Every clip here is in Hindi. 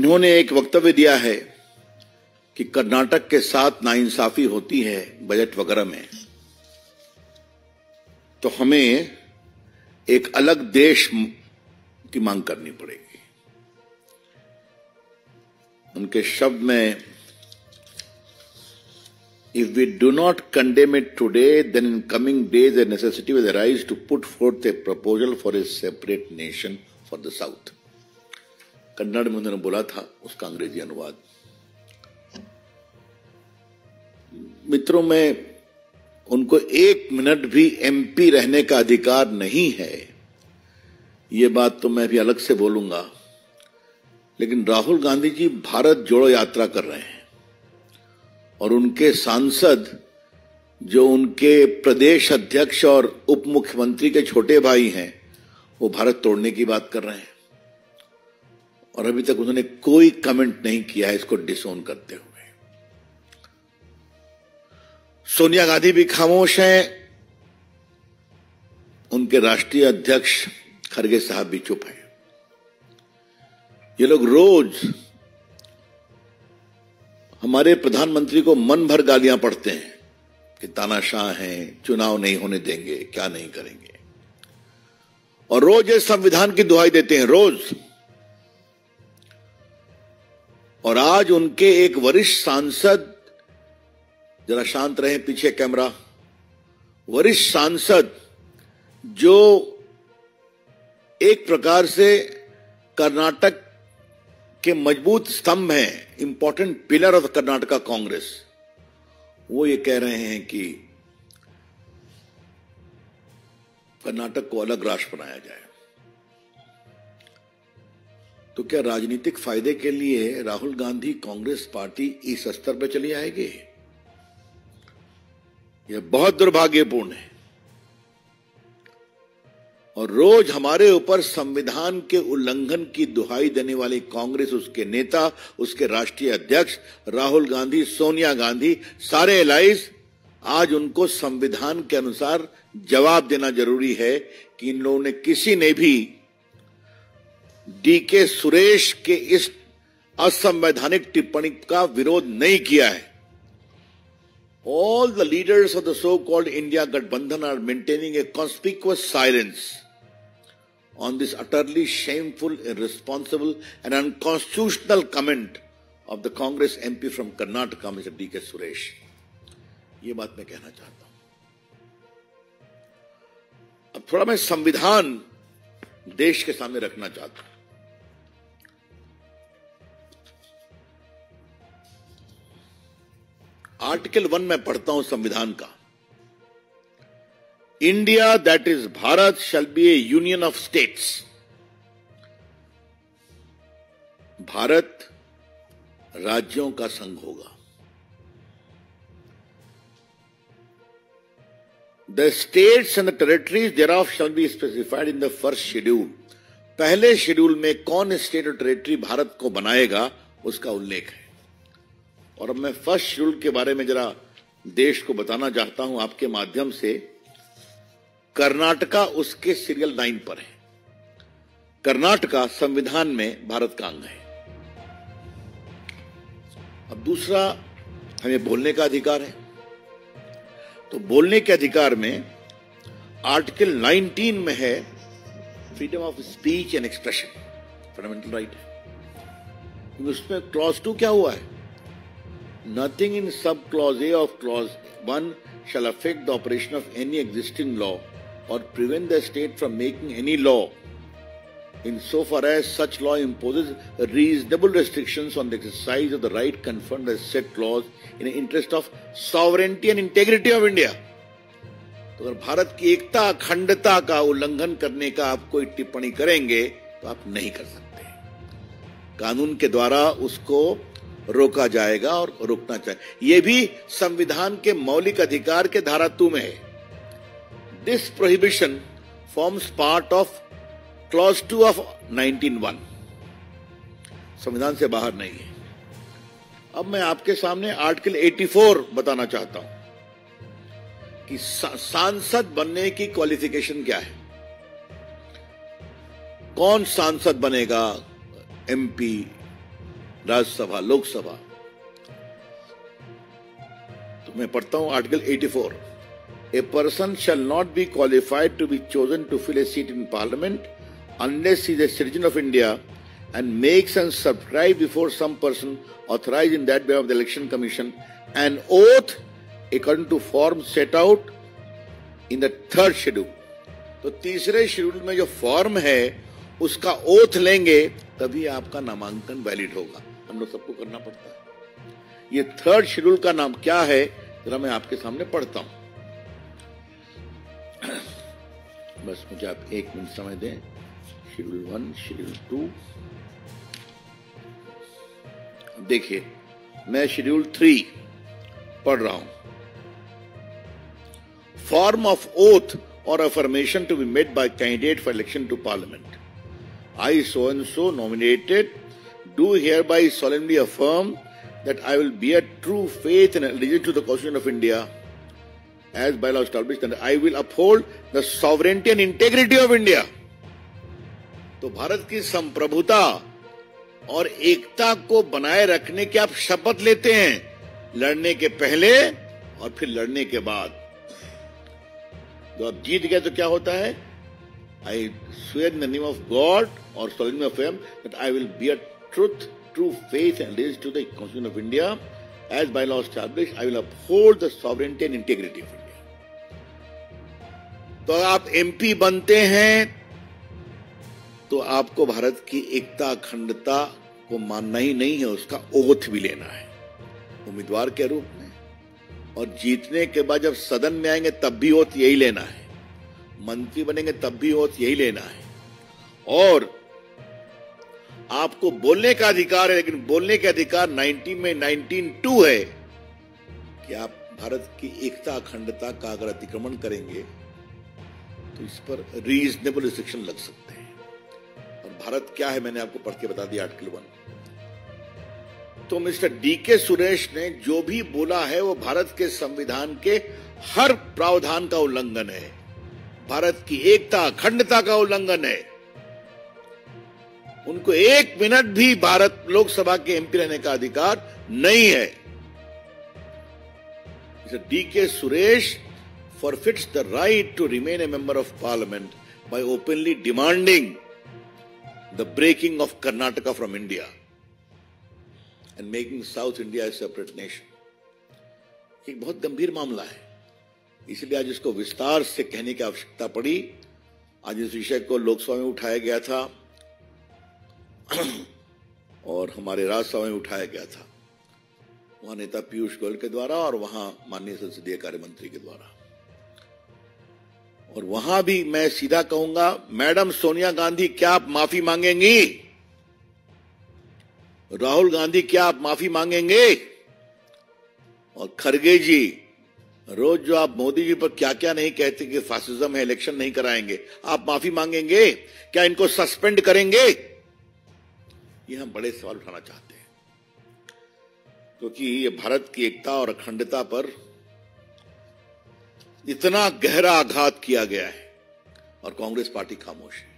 इन्होंने एक वक्तव्य दिया है कि कर्नाटक के साथ नाइंसाफी होती है बजट वगैरह में, तो हमें एक अलग देश की मांग करनी पड़ेगी। उनके शब्द में, if we do not condemn it today, then in coming days a necessity will arise to put forth a proposal for a separate nation for the South। Kannada में उन्होंने बोला था, उसका अंग्रेजी अनुवाद। मित्रों, में उनको एक मिनट भी एमपी रहने का अधिकार नहीं है, ये बात तो मैं भी अलग से बोलूंगा। लेकिन राहुल गांधी जी भारत जोड़ो यात्रा कर रहे हैं और उनके सांसद, जो उनके प्रदेश अध्यक्ष और उप मुख्यमंत्री के छोटे भाई हैं, वो भारत तोड़ने की बात कर रहे हैं और अभी तक उन्होंने कोई कमेंट नहीं किया है इसको डिसोन करते हुए। सोनिया गांधी भी खामोश हैं, उनके राष्ट्रीय अध्यक्ष खरगे साहब भी चुप हैं। ये लोग रोज हमारे प्रधानमंत्री को मन भर गालियां पढ़ते हैं कि तानाशाह हैं, चुनाव नहीं होने देंगे, क्या नहीं करेंगे, और रोज ये संविधान की दुहाई देते हैं, रोज। और आज उनके एक वरिष्ठ सांसद, जरा शांत रहे, पीछे कैमरा, वरिष्ठ सांसद जो एक प्रकार से कर्नाटक के मजबूत स्तंभ हैं, important pillar of Karnataka Congress, वो ये कह रहे हैं कि कर्नाटक को अलग राष्ट्र बनाया जाए। तो क्या राजनीतिक फायदे के लिए राहुल गांधी कांग्रेस पार्टी इस स्तर पर चली आएगी? यह बहुत दुर्भाग्यपूर्ण है। और रोज हमारे ऊपर संविधान के उल्लंघन की दुहाई देने वाली कांग्रेस, उसके नेता, उसके राष्ट्रीय अध्यक्ष राहुल गांधी, सोनिया गांधी, सारे एलाइज, आज उनको संविधान के अनुसार जवाब देना जरूरी है कि इन लोगों ने, किसी ने भी डीके सुरेश के इस असंवैधानिक टिप्पणी का विरोध नहीं किया है। All the leaders of the so-called India Gathbandhan are maintaining a conspicuous silence on this utterly shameful, irresponsible and unconstitutional comment of the Congress MP from Karnataka, Mr. D.K. Suresh। ये बात मैं कहना चाहता हूं। अब थोड़ा मैं संविधान देश के सामने रखना चाहता हूं। आर्टिकल 1 में पढ़ता हूं संविधान का, India that is Bharat shall be a union of states. Bharat राज्यों का संघ होगा। The states and the territories thereof shall be specified in the first schedule. पहले शेड्यूल में कौन स्टेट और टेरिटरी भारत को बनाएगा उसका उल्लेख है। और अब मैं फर्स्ट शेड्यूल के बारे में जरा देश को बताना चाहता हूं आपके माध्यम से। कर्नाटका उसके सीरियल 9 पर है। कर्नाटका संविधान में भारत का अंग है। अब दूसरा, हमें बोलने का अधिकार है, तो बोलने के अधिकार में आर्टिकल 19 में है freedom of speech and expression, fundamental right है। उसमें क्लॉज 2 क्या हुआ है? Nothing in sub-clause A of clause 1 shall affect the operation of any existing law or prevent the state from making any law insofar as such law imposes reasonable restrictions on the exercise of the right conferred by said clause in the interest of sovereignty and integrity of India। तो अगर भारत की एकता, अखंडता का उल्लंघन करने का आप कोई टिप्पणी करेंगे तो आप नहीं कर सकते। कानून के द्वारा उसको रोका जाएगा और रोकना चाहिए। यह भी संविधान के मौलिक अधिकार के धारा 2 में है। This prohibition forms part of clause 2 of 19(1)। संविधान से बाहर नहीं है। अब मैं आपके सामने आर्टिकल 84 बताना चाहता हूं कि सांसद बनने की क्वालिफिकेशन क्या है। कौन सांसद बनेगा, एमपी, राज्यसभा, लोकसभा। तो मैं पढ़ता हूं article 84। A person shall not be qualified to be chosen to fill a seat in parliament unless he is a citizen of India and makes and subscribe before some person authorized in that way of the Election Commission an oath according to form set out in the third schedule। तो तीसरे शेड्यूल में जो फॉर्म है उसका ओथ लेंगे तभी आपका नामांकन वैलिड होगा। हम लोग सबको करना पड़ता है। ये थर्ड शेड्यूल का नाम क्या है जरा मैं आपके सामने पढ़ता हूं। बस मुझे आप एक मिनट समय दें। शेड्यूल 1, शेड्यूल 2, देखिए मैं शेड्यूल 3 पढ़ रहा हूं। Form of oath or affirmation to be made by candidate for election to parliament. I so and so nominated do hereby solemnly affirm that I will bear true faith and allegiance to the Constitution of India as by law established and I will uphold the sovereignty and integrity of India। तो भारत की संप्रभुता और एकता को बनाए रखने की आप शपथ लेते हैं लड़ने के पहले और फिर लड़ने के बाद। तो आप जीत गए तो क्या होता है? I swear in the name of God और solemnly affirm that I will bear truth, true faith and allegiance to the Constitution of India as by law established. I will uphold the sovereignty and integrity of India। तो आप एमपी बनते हैं तो आपको भारत की एकता अखंडता को मानना ही नहीं है, उसका ओथ भी लेना है उम्मीदवार के रूप में। और जीतने के बाद जब सदन में आएंगे तब भी ओथ यही लेना है, मंत्री बनेंगे तब भी ओथ यही लेना है। और आपको बोलने का अधिकार है, लेकिन बोलने के अधिकार 90 में 19(2) है कि आप भारत की एकता अखंडता का अगर अतिक्रमण करेंगे तो इस पर रीजनेबल रिस्ट्रिक्शन लग सकते हैं। और भारत क्या है मैंने आपको पढ़ के बता दिया आर्टिकल 1। तो मिस्टर डीके सुरेश ने जो भी बोला है वो भारत के संविधान के हर प्रावधान का उल्लंघन है, भारत की एकता अखंडता का उल्लंघन है। उनको 1 मिनट भी भारत लोकसभा के एमपी रहने का अधिकार नहीं है। Mister DK Suresh forfeits the right to remain a member of parliament by openly demanding the breaking of Karnataka from India and making South India a separate nation। एक बहुत गंभीर मामला है, इसलिए आज इसको विस्तार से कहने की आवश्यकता पड़ी। आज इस विषय को लोकसभा में उठाया गया था और हमारे राज्यसभा में उठाया गया था, वहां नेता पीयूष गोयल के द्वारा और वहां माननीय संसदीय कार्य मंत्री के द्वारा। और वहां भी मैं सीधा कहूंगा, मैडम सोनिया गांधी क्या आप माफी मांगेंगी? राहुल गांधी क्या आप माफी मांगेंगे? और खड़गे जी रोज जो आप मोदी जी पर क्या क्या नहीं कहते कि फासिज्म है, इलेक्शन नहीं कराएंगे, आप माफी मांगेंगे? क्या इनको सस्पेंड करेंगे? ये हम बड़े सवाल उठाना चाहते हैं, क्योंकि ये भारत की एकता और अखंडता पर इतना गहरा आघात किया गया है और कांग्रेस पार्टी खामोश है।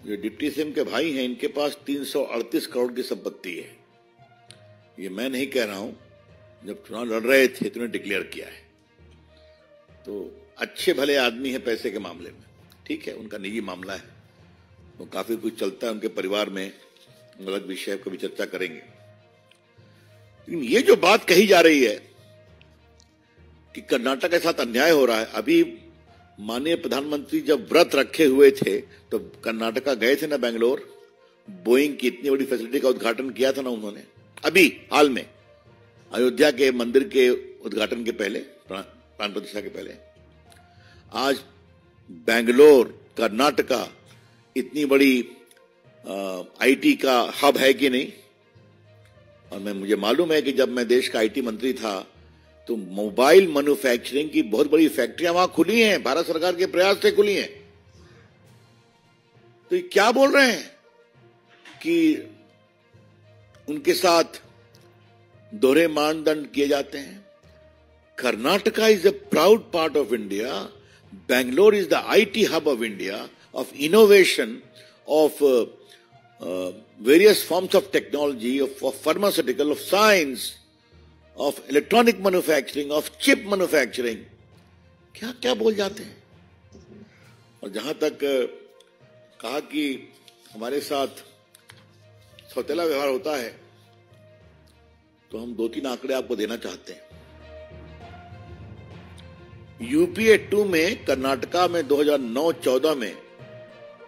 जो डिप्टी सीएम के भाई हैं इनके पास 338 करोड़ की संपत्ति है। ये मैं नहीं कह रहा हूं, जब चुनाव लड़ रहे थे तो उन्होंने डिक्लेयर किया है। तो अच्छे भले आदमी है पैसे के मामले में, ठीक है, उनका निजी मामला है, वो काफी कुछ चलता है उनके परिवार में, अलग विषय पर भी चर्चा करेंगे। लेकिन ये जो बात कही जा रही है कि कर्नाटक के साथ अन्याय हो रहा है, अभी माननीय प्रधानमंत्री जब व्रत रखे हुए थे तो कर्नाटका गए थे ना, बेंगलोर, बोइंग की इतनी बड़ी फैसिलिटी का उद्घाटन किया था ना उन्होंने, अभी हाल में अयोध्या के मंदिर के उद्घाटन के पहले, प्राण प्रतिष्ठा के पहले। आज बेंगलोर कर्नाटका इतनी बड़ी आईटी का हब है कि नहीं? और मुझे मालूम है कि जब मैं देश का आईटी मंत्री था तो मोबाइल मैन्युफैक्चरिंग की बहुत बड़ी फैक्ट्रियां वहां खुली हैं, भारत सरकार के प्रयास से खुली हैं। तो ये क्या बोल रहे हैं कि उनके साथ दोहरे मानदंड किए जाते हैं? Karnataka is a proud part of India, Bangalore is the IT hub of India, of innovation, of various forms of technology, of pharmaceutical, of science, of electronic manufacturing, of chip manufacturing. क्या क्या बोल जाते हैं। और जहां तक कहा कि हमारे साथ सौतेला व्यवहार होता है, तो हम 2-3 आंकड़े आपको देना चाहते हैं। यूपीए 2 में कर्नाटका में 2009-14 में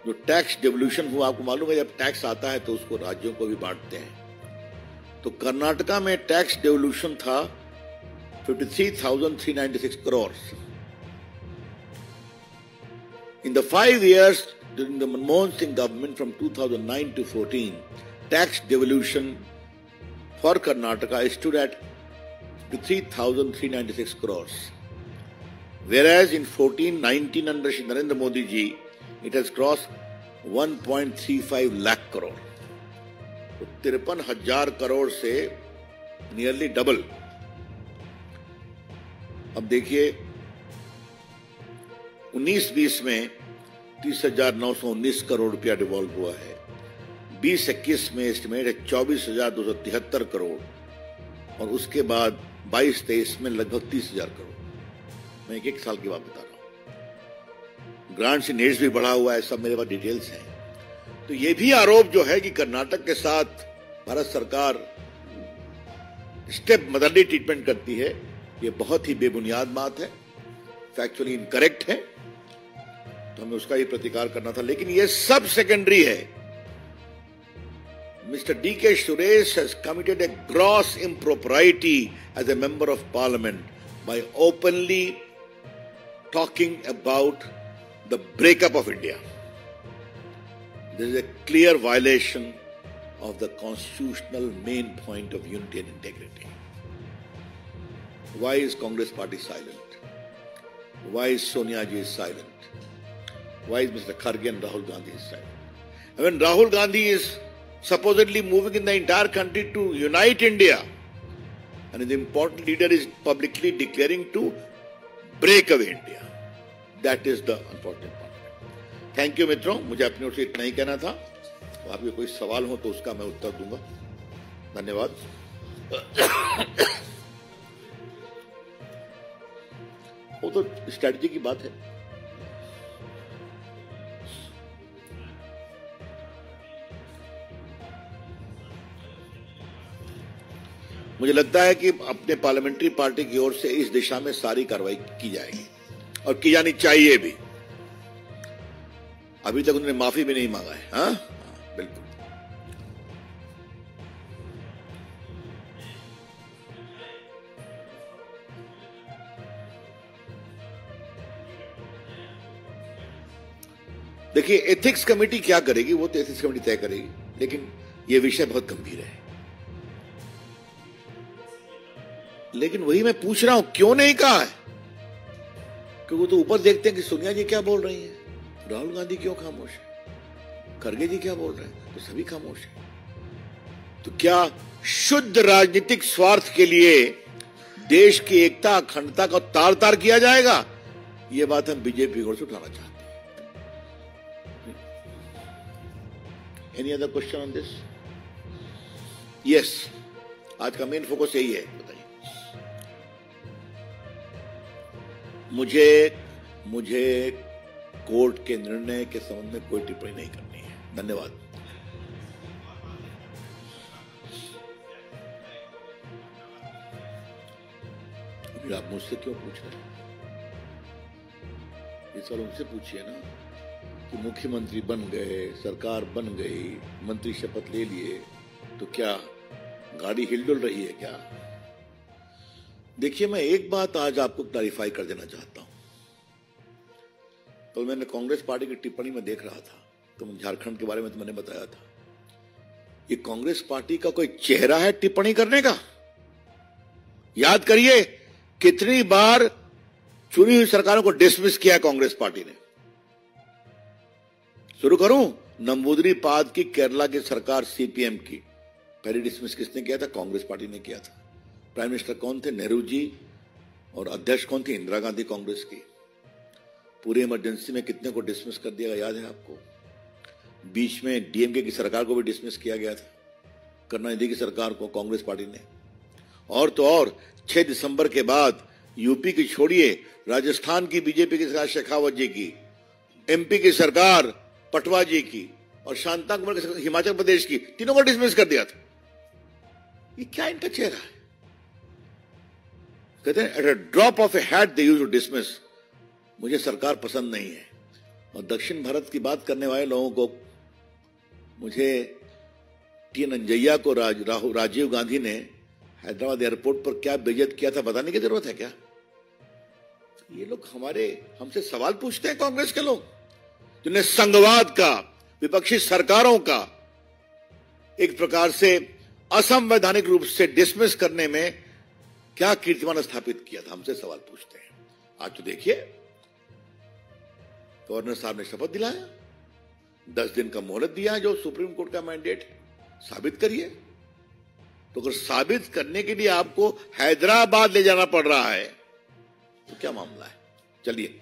जो टैक्स डिवोल्यूशन हुआ, आपको मालूम है जब टैक्स आता है तो उसको राज्यों को भी बांटते हैं, तो कर्नाटका में टैक्स डिवोल्यूशन था 53,396 crore. In the 5 years during the Manmohan Singh government from 2009 to 14, tax devolution for Karnataka stood at 3,396 crores. Whereas in 14-19 under Shri Narendra Modi ji, it has crossed 1.35 lakh crore. तो 53,000 करोड़ से नियरली डबल। अब देखिए 19-20 में 30,919 करोड़ रुपया डिवॉल्व हुआ है। 20-21 में एस्टिमेट है 24,273 करोड़, और उसके बाद 22-23 में लगभग 30,000 करोड़। मैं एक साल की बात बता रहा हूं। ग्रांट्स इन एड्स भी बढ़ा हुआ है, सब मेरे पास डिटेल्स हैं। तो ये भी आरोप जो है कि कर्नाटक के साथ भारत सरकार स्टेप मदरली ट्रीटमेंट करती है, ये बहुत ही बेबुनियाद बात है, फैक्चुअली इनकरेक्ट है। तो हमें उसका ही प्रतिकार करना था, लेकिन ये सब सेकेंडरी है। Mister D.K. Suresh has committed a gross impropriety as a member of parliament by openly talking about the breakup of India. This is a clear violation of the constitutional main point of unity and integrity. Why is Congress party silent? Why is Sonia ji silent? Why is Mr. Kharge and Rahul Gandhi silent? And when Rahul Gandhi is supposedly moving in the entire country to unite India, and the important leader is publicly declaring to break away India. That is the unfortunate part. Thank you मित्रों, मुझे अपनी ओर से इतना ही कहना था। आपके कोई सवाल हो तो उसका मैं उत्तर दूंगा। धन्यवाद। वो तो स्ट्रेटजी की बात है। मुझे लगता है कि अपने पार्लियामेंट्री पार्टी की ओर से इस दिशा में सारी कार्रवाई की जाएगी और की जानी चाहिए भी। अभी तक उन्होंने माफी भी नहीं मांगा है। हाँ, बिल्कुल। देखिए, एथिक्स कमेटी क्या करेगी वो तो एथिक्स कमेटी तय करेगी, लेकिन ये विषय बहुत गंभीर है। लेकिन वही मैं पूछ रहा हूं, क्यों नहीं कहा है? क्योंकि वो तो ऊपर देखते हैं कि सोनिया जी क्या बोल रही हैं, राहुल गांधी क्यों खामोश है, खड़गे जी क्या बोल रहे हैं, तो सभी खामोश है। तो क्या शुद्ध राजनीतिक स्वार्थ के लिए देश की एकता अखंडता का तार तार किया जाएगा? ये बात हम बीजेपी की ओर से उठाना चाहते हैं। Any other question on this? Yes, आज का मेन फोकस यही है। बताइए। मुझे कोर्ट के निर्णय के संबंध में कोई टिप्पणी नहीं करनी है। धन्यवाद। अभी आप मुझसे क्यों पूछ रहे हैं? ये सवाल उनसे पूछिए ना कि मुख्यमंत्री बन गए, सरकार बन गई, मंत्री शपथ ले लिए, तो क्या गाड़ी हिलडुल रही है क्या? देखिए, मैं एक बात आज आपको क्लैरिफाई कर देना चाहता हूं। तो मैंने कांग्रेस पार्टी की टिप्पणी में देख रहा था, तो झारखंड के बारे में तो मैंने बताया था। ये कांग्रेस पार्टी का कोई चेहरा है टिप्पणी करने का? याद करिए कितनी बार चुनी हुई सरकारों को डिसमिस किया कांग्रेस पार्टी ने। शुरू करूं, नंबूदरी-पाद की केरला की सरकार सीपीएम की पहले डिसमिस किसने किया था? कांग्रेस पार्टी ने किया था। प्राइम मिनिस्टर कौन थे? नेहरू जी। और अध्यक्ष कौन थी? इंदिरा गांधी, कांग्रेस की। पूरी इमरजेंसी में कितने को डिसमिस कर दिया, याद है आपको? बीच में डीएमके की सरकार को भी डिसमिस किया गया था, करुणानिधि की सरकार को कांग्रेस पार्टी ने। और तो और 6 दिसंबर के बाद यूपी की छोड़िए, राजस्थान की बीजेपी की सरकार शेखावत जी की, एमपी की सरकार पटवा जी की और शांता कुमार की सरकार हिमाचल प्रदेश की, तीनों को डिसमिस कर दिया था। ये क्या इनका चेहरा है? कहते हैं at a drop of a hat they used to dismiss. मुझे सरकार पसंद नहीं है। और दक्षिण भारत की बात करने वाले लोगों को, मुझे टी नंजैया को राजीव गांधी ने हैदराबाद एयरपोर्ट पर क्या बेइज्जत किया था बताने की जरूरत है क्या? ये लोग हमसे सवाल पूछते हैं, कांग्रेस के लोग, जिन्हें संघवाद का, विपक्षी सरकारों का एक प्रकार से असंवैधानिक रूप से डिसमिस करने में क्या कीर्तिमान स्थापित किया था, हमसे सवाल पूछते हैं। आज तो देखिए, गवर्नर साहब ने शपथ दिलाया, 10 दिन का मोहलत दिया है, जो सुप्रीम कोर्ट का मैंडेट, साबित करिए। तो अगर साबित करने के लिए आपको हैदराबाद ले जाना पड़ रहा है तो क्या मामला है? चलिए